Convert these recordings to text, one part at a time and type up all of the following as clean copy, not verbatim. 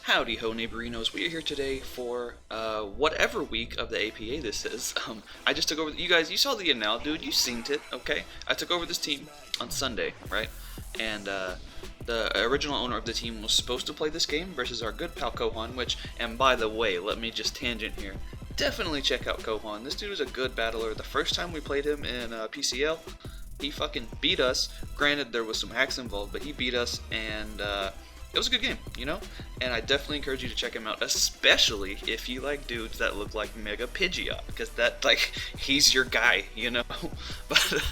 Howdy ho, neighborinos. We are here today for whatever week of the APA this is. I just took over. You guys, you saw the now, dude. You seen it, okay? I took over this team on Sunday, right? And the original owner of the team was supposed to play this game versus our good pal Kohan. And by the way, let me just tangent here. Definitely check out Kohan. This dude is a good battler. The first time we played him in PCL, he fucking beat us. Granted, there was some hacks involved, but he beat us, and it was a good game, you know? And I definitely encourage you to check him out, especially if you like dudes that look like Mega Pidgeot, because that, like, he's your guy, you know? But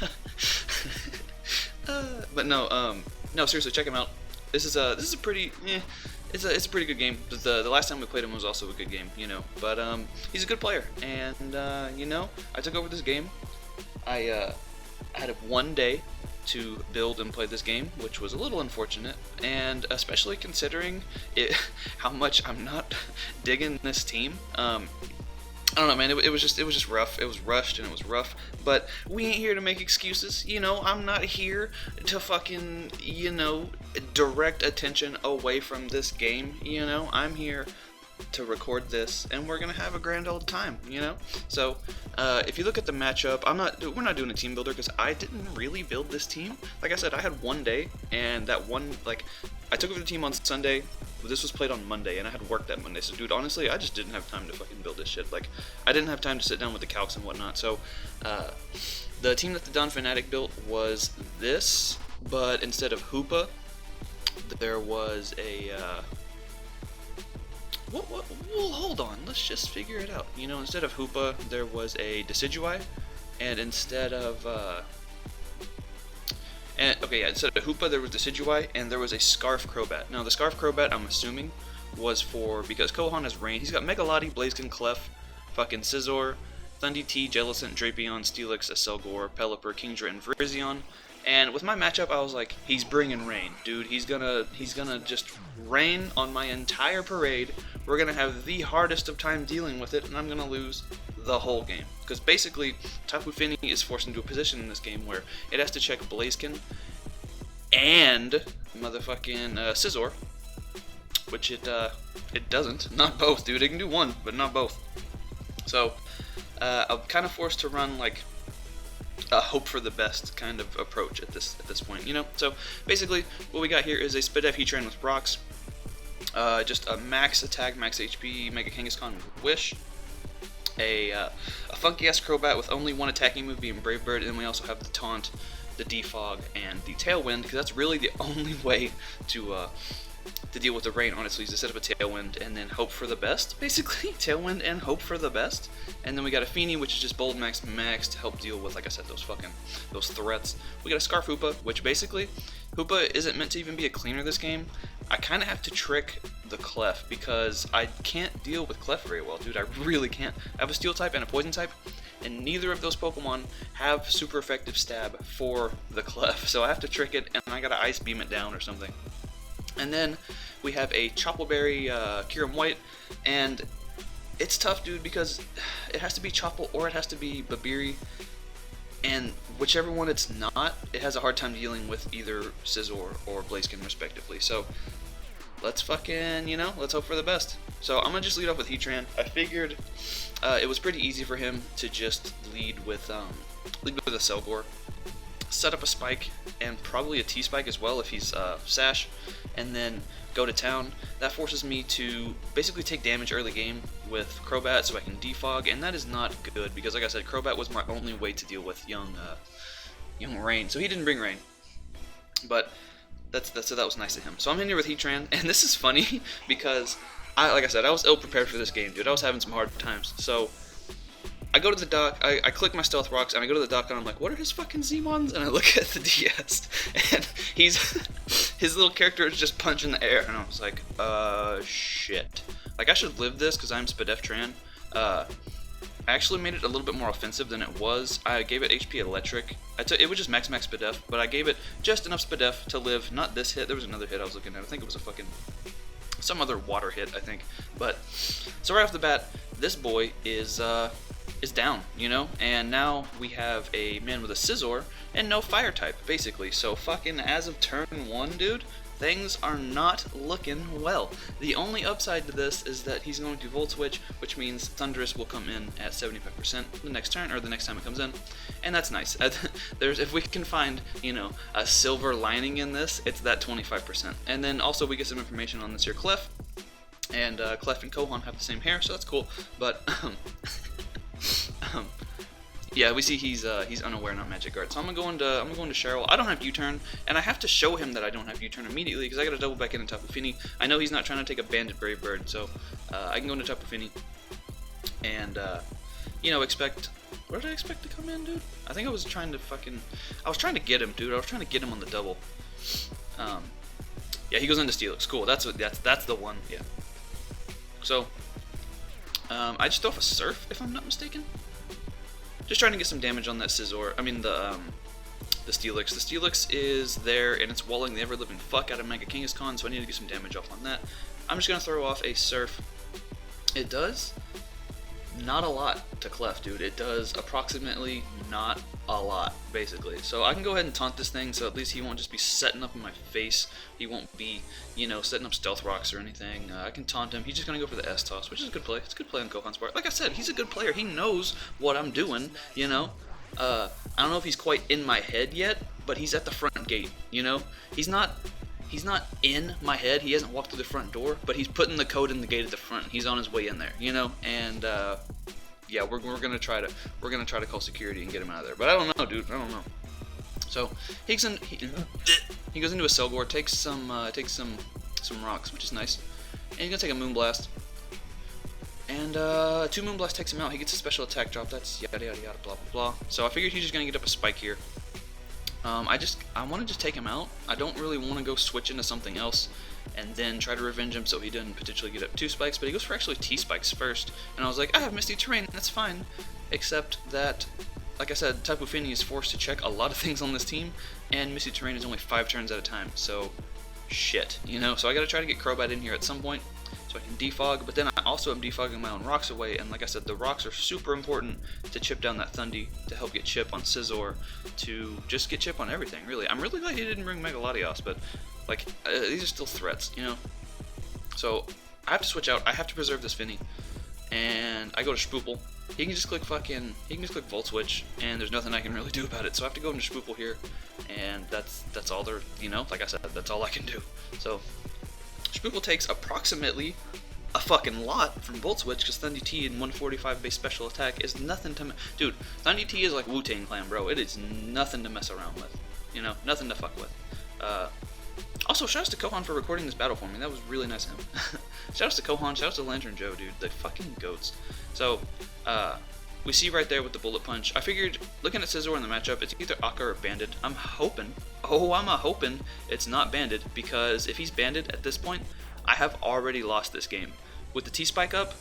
no, seriously, check him out. This is a pretty, it's a pretty good game. The last time we played him was also a good game, you know? But he's a good player, and you know, I took over this game. I had one day to build and play this game, which was a little unfortunate, and especially considering how much I'm not digging this team. I don't know, man. It was just rough. It was rushed and it was rough. But we ain't here to make excuses, you know. I'm not here to fucking, you know, direct attention away from this game, you know. I'm here to record this, and we're gonna have a grand old time, you know. So if you look at the matchup, we're not doing a team builder because I didn't really build this team. Like I said, I had one day, and that one, like, I took over the team on Sunday. This was played on Monday, and I had work that Monday. So, dude, honestly, I just didn't have time to fucking build this shit. Like, I didn't have time to sit down with the calcs and whatnot. So the team that the Don Fanatic built was this, but instead of Hoopa, there was a well, hold on. Let's just figure it out. You know, instead of Hoopa, there was a Decidueye, and instead of instead of Hoopa, there was Decidueye, and there was a Scarf Crobat. Now, the Scarf Crobat, I'm assuming, was because Kohan has Rain. He's got Megalotti, Blaziken, Clef, fucking Scizor, Thundy T, Jellicent, Drapion, Steelix, Acelgor, Pelipper, Kingdra, and Virizion. And with my matchup, I was like, he's bringing rain, dude. He's gonna just rain on my entire parade. We're gonna have the hardest of time dealing with it, and I'm gonna lose the whole game. Because basically, Tapu Fini is forced into a position in this game where it has to check Blaziken and motherfucking Scizor, which it doesn't. Not both, dude. It can do one, but not both. So I'm kind of forced to run like a hope for the best kind of approach at this point, you know. So basically, what we got here is a Spadef Heatran with rocks, just a max attack, max HP Mega Kangaskhan with Wish, a funky ass Crobat with only one attacking move being Brave Bird, and then we also have the Taunt, the Defog, and the Tailwind, because that's really the only way to deal with the rain, honestly, is to set up a Tailwind and then hope for the best, basically. Tailwind and hope for the best. And then we got a Fini, which is just Bold Max to help deal with, like I said, those threats. We got a Scarf Hoopa, which basically, Hoopa isn't meant to even be a cleaner this game. I kind of have to trick the Clef because I can't deal with Clef very well, dude. I really can't. I have a Steel type and a Poison type, and neither of those Pokemon have super effective stab for the Clef. So I have to trick it, and I gotta Ice Beam it down or something. And then we have a Chople Berry Kyurem White, and it's tough, dude, because it has to be Chople or it has to be Babiri, and whichever one it's not, it has a hard time dealing with either Scizor or Blaziken, respectively. So let's fucking, you know, let's hope for the best. So I'm gonna just lead off with Heatran. I figured it was pretty easy for him to just lead with a Acelgor, set up a Spike, and probably a T-Spike as well if he's Sash, and then go to town. That forces me to basically take damage early game with Crobat so I can defog, and that is not good because, like I said, Crobat was my only way to deal with young Rain. So he didn't bring Rain, but so that was nice of him. So I'm in here with Heatran, and this is funny because like I said, I was ill prepared for this game, dude. I was having some hard times. So I go to the dock, I click my Stealth Rocks, and I go to the dock, and I'm like, what are his fucking Z-Mons? And I look at the DS, and his little character is just punching the air, and I was like, shit. Like, I should live this, because I'm Spadef Tran. I actually made it a little bit more offensive than it was. I gave it HP Electric. It was just max Spadef, but I gave it just enough Spadef to live, not this hit, there was another hit I was looking at, I think it was some other water hit, I think. But, so right off the bat, this boy is down, you know, and now we have a man with a Scizor and no fire type, basically. So fucking as of turn 1, dude, things are not looking well. The only upside to this is that he's going to Volt Switch, which means Thunderous will come in at 75% the next turn, or the next time it comes in, and that's nice. If we can find, you know, a silver lining in this, it's that 25%. And then also we get some information on this here Clef, and Clef and Kohan have the same hair, so that's cool. But yeah, we see he's unaware, not Magic Guard. So I'm going to Cheryl. I don't have U-turn, and I have to show him that I don't have U-turn immediately because I got to double back in on Tapu Fini. I know he's not trying to take a Bandit Brave Bird, so I can go into Tapu Fini and you know, expect. What did I expect to come in, dude? I think I was trying to get him, dude. I was trying to get him on the double. Yeah, he goes into Steelix. Cool. That's the one. Yeah. So I just throw off a Surf, if I'm not mistaken. Just trying to get some damage on that Scizor. I mean the Steelix. The Steelix is there and it's walling the ever living fuck out of Mega Kangaskhan, so I need to get some damage off on that. I'm just gonna throw off a Surf. It does not a lot to Clef, dude. It does approximately not a lot, basically. So I can go ahead and taunt this thing, so at least he won't just be setting up in my face. He won't be, you know, setting up Stealth Rocks or anything. I can taunt him. He's just gonna go for the S-Toss, which is a good play. It's a good play on Kohan's part. Like I said, he's a good player. He knows what I'm doing, you know. I don't know if he's quite in my head yet, but he's at the front gate, you know. He's not in my head. He hasn't walked through the front door, but he's putting the code in the gate at the front. He's on his way in there, you know. And yeah, we're gonna try to call security and get him out of there. But I don't know, dude. I don't know. So he goes into a Selgor, takes some rocks, which is nice, and he's gonna take a Moonblast. And 2 Moonblast takes him out. He gets a special attack drop. That's yada yada yada blah blah blah. So I figured he's just gonna get up a Spike here. I want to just take him out. I don't really want to go switch into something else and then try to revenge him so he didn't potentially get up 2 spikes, but he goes for actually T-spikes first, and I was like, I have Misty Terrain, that's fine, except that, like I said, Tapu Fini is forced to check a lot of things on this team, and Misty Terrain is only 5 turns at a time, so shit, you know, so I gotta try to get Crobat in here at some point, so I can defog, but then I also am defogging my own rocks away, and like I said, the rocks are super important to chip down that Thundy, to help get chip on Scizor, to just get chip on everything, really. I'm really glad he didn't bring Mega Latios, but, like, these are still threats, you know? So, I have to switch out, I have to preserve this Fini, and I go to Spoopel. He can just click Volt Switch, and there's nothing I can really do about it, so I have to go into Spoopel here, and that's all there, you know? Like I said, that's all I can do. So, Spoopel takes approximately a fucking lot from Volt Switch, because Thundy T and 145 base special attack is nothing to dude, Thundy T is like Wu-Tang Clan, bro. It is nothing to mess around with. You know, nothing to fuck with. Also, shoutouts to Kohan for recording this battle for me. That was really nice of him. Shoutouts to Kohan, shoutouts to Lantern Joe, dude. The fucking goats. So, we see right there with the Bullet Punch. I figured, looking at Scizor in the matchup, it's either Akka or Bandit. I'm hoping it's not Bandit, because if he's Bandit at this point, I have already lost this game. With the T-Spike up,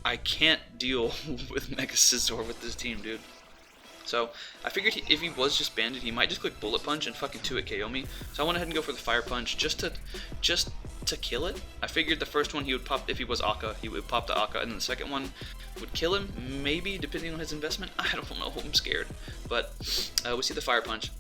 I can't deal with Mega Scizor with this team, dude. So, I figured if he was just Bandit, he might just click Bullet Punch and fucking 2-hit KO me. So I went ahead and go for the Fire Punch just to kill it. I figured the first one he would pop, if he was Akka, he would pop the Akka, and then the second one would kill him, maybe, depending on his investment. I don't know, I'm scared. But, we see the Fire Punch.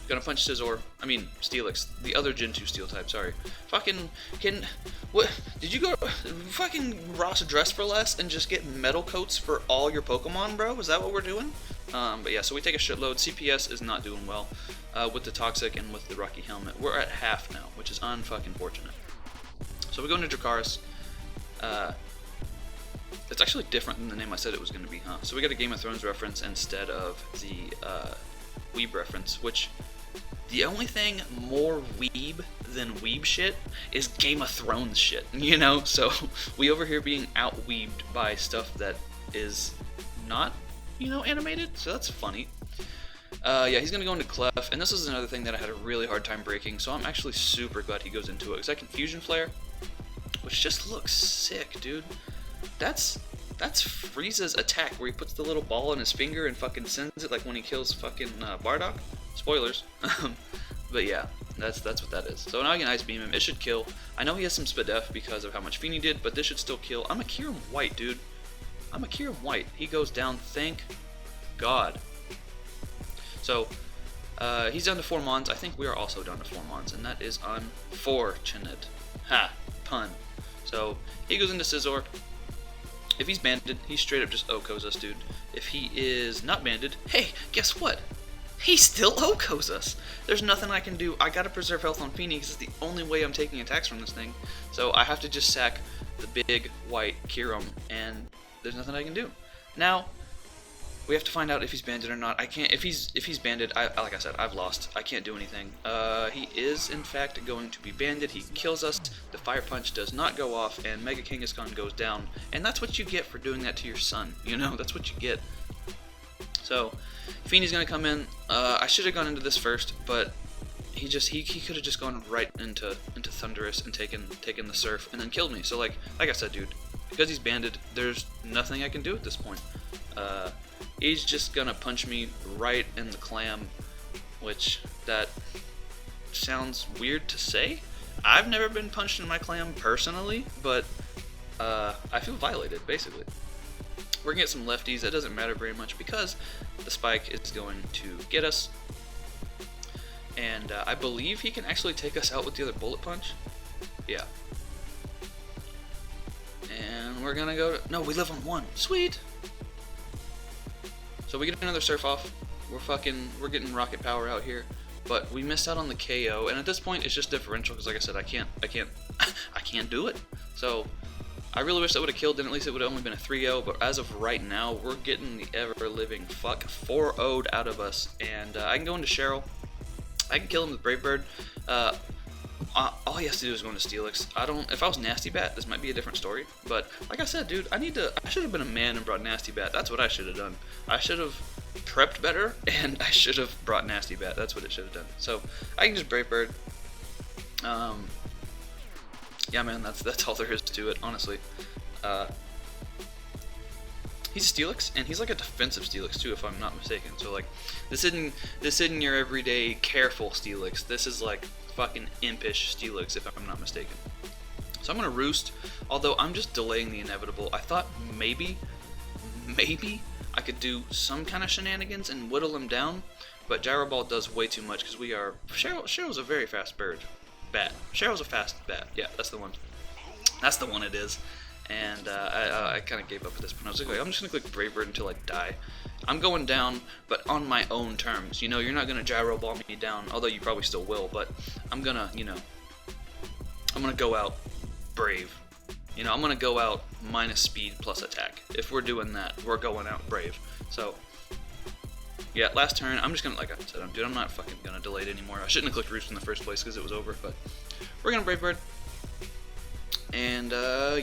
Gonna punch Steelix, the other Gen 2 Steel type, sorry. What, did you go, fucking Ross Dress for Less and just get Metal Coats for all your Pokemon, bro? Is that what we're doing? But yeah, so we take a shitload. CPS is not doing well, with the Toxic and with the Rocky Helmet. We're at half now, which is unfucking fortunate. So we go into Dracaris. It's actually different than the name I said it was gonna be, huh? So we got a Game of Thrones reference instead of the, Weeb reference, which the only thing more weeb than weeb shit is Game of Thrones shit, you know? So we over here being out-weebed by stuff that is not, you know, animated, so that's funny. Yeah, he's gonna go into Clef, and this is another thing that I had a really hard time breaking, so I'm actually super glad he goes into it, because I can Fusion Flare, which just looks sick, dude. That's Frieza's attack, where he puts the little ball in his finger and fucking sends it, like when he kills fucking Bardock. Spoilers. But yeah, that's what that is. So now I can Ice Beam him. It should kill. I know he has some Spadef because of how much Fini did, but this should still kill. I'm a Kyurem White, dude. I'm a Kyurem White. He goes down, thank God. So, He's down to 4 Mons. I think we are also down to 4 Mons, and that is unfortunate. Ha! Pun. So, he goes into Scizor. If he's banded, he straight up just OHKOs us, dude. If he is not banded, hey, guess what? He still OHKOs us. There's nothing I can do. I gotta preserve health on Feeny because it's the only way I'm taking attacks from this thing. So I have to just sack the big white Kyurem, and there's nothing I can do. Now, we have to find out if he's banded or not. I can't. If he's banded, like I said, I've lost. I can't do anything. He is in fact going to be banded. He kills us. The Fire Punch does not go off, and Mega Kangaskhan goes down. And that's what you get for doing that to your son. You know, that's what you get. So, Feeny's gonna come in. I should have gone into this first, but he could have just gone right into Thunderous and taken the Surf and then killed me. So like I said, dude, because he's banded, there's nothing I can do at this point. He's just gonna punch me right in the clam, which that sounds weird to say. I've never been punched in my clam personally, but I feel violated, basically. We're gonna get some lefties. That doesn't matter very much because the Spike is going to get us. And I believe he can actually take us out with the other Bullet Punch. Yeah. And we're gonna go to... No, we live on 1. Sweet! So we get another Surf off. We're getting Rocket Power out here. But we missed out on the KO. And at this point, it's just differential because, like I said, I can't do it. So... I really wish that would have killed, then at least it would have only been a 3-0, but as of right now, we're getting the ever-living fuck 4-0'd out of us, and I can go into Cheryl. I can kill him with Brave Bird. All he has to do is go into Steelix. If I was Nasty Bat, this might be a different story, but like I said, dude, I should have been a man and brought Nasty Bat. That's what I should have done. I should have prepped better, and I should have brought Nasty Bat. That's what it should have done. So, I can just Brave Bird. Yeah, man, that's all there is to it, honestly. He's a Steelix, and he's like a defensive Steelix too, if I'm not mistaken. So like, this isn't your everyday careful Steelix. This is like fucking impish Steelix, if I'm not mistaken. So I'm gonna Roost, although I'm just delaying the inevitable. I thought maybe I could do some kind of shenanigans and whittle him down, but Gyro Ball does way too much because we are. Cheryl's a very fast bird. Bat. Cheryl's a fast bat. Yeah, that's the one. That's the one it is. And I kind of gave up at this point. I was like, I'm just going to click Brave Bird until I die. I'm going down, but on my own terms. You know, you're not going to Gyro Ball me down, although you probably still will, but I'm going to, you know, I'm going to go out brave. You know, I'm going to go out minus speed plus attack. If we're doing that, we're going out brave. So... yeah, last turn, I'm just gonna, like I said, dude, I'm not fucking gonna delay it anymore. I shouldn't have clicked Roost in the first place because it was over, but we're gonna Brave Bird. And,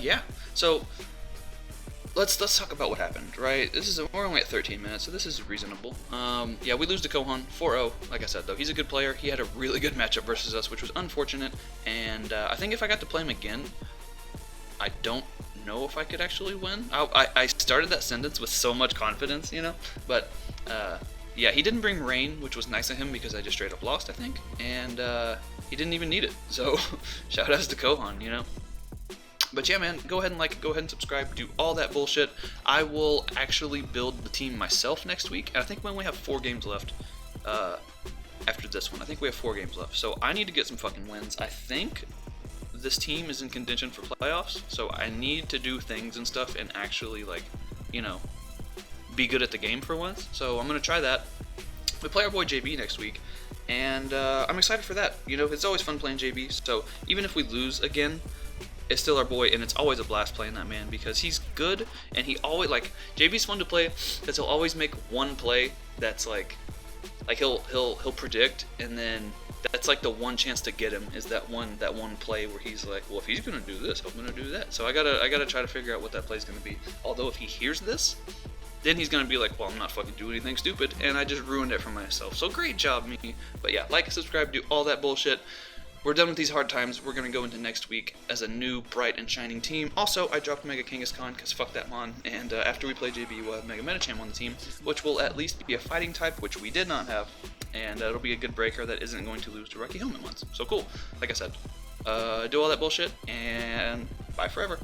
yeah. So, let's talk about what happened, right? We're only at 13 minutes, so this is reasonable. Yeah, we lose to Kohan, 4-0. Like I said, though, he's a good player. He had a really good matchup versus us, which was unfortunate. And, I think if I got to play him again, I don't know if I could actually win. I started that sentence with so much confidence, you know? But, yeah, he didn't bring rain, which was nice of him because I just straight up lost, I think. And he didn't even need it. So, shout outs to Kohan, you know. But yeah, man, go ahead and subscribe, do all that bullshit. I will actually build the team myself next week. And I think we only have 4 games left after this one. I think we have 4 games left. So I need to get some fucking wins. I think this team is in contention for playoffs. So I need to do things and stuff and actually, like, you know, be good at the game for once. So I'm going to try that. We play our boy JB next week, and I'm excited for that. You know, it's always fun playing JB, so even if we lose again, it's still our boy, and it's always a blast playing that man because he's good, and he always, like, JB's fun to play because he'll always make one play that's like he'll predict, and then that's like the one chance to get him is that one play where he's like, well, if he's gonna do this, I'm gonna do that. So I gotta try to figure out what that play's gonna be. Although if he hears this, then he's gonna be like, well, I'm not fucking doing anything stupid, and I just ruined it for myself. So great job, me. But yeah, like, subscribe, do all that bullshit. We're done with these hard times. We're gonna go into next week as a new, bright, and shining team. Also, I dropped Mega Kangaskhan because fuck that mon. And after we play JB, we'll have Mega Medicham on the team, which will at least be a fighting type, which we did not have. And it'll be a good breaker that isn't going to lose to Raikou Helmet Mons. So cool. Like I said, do all that bullshit, and bye forever.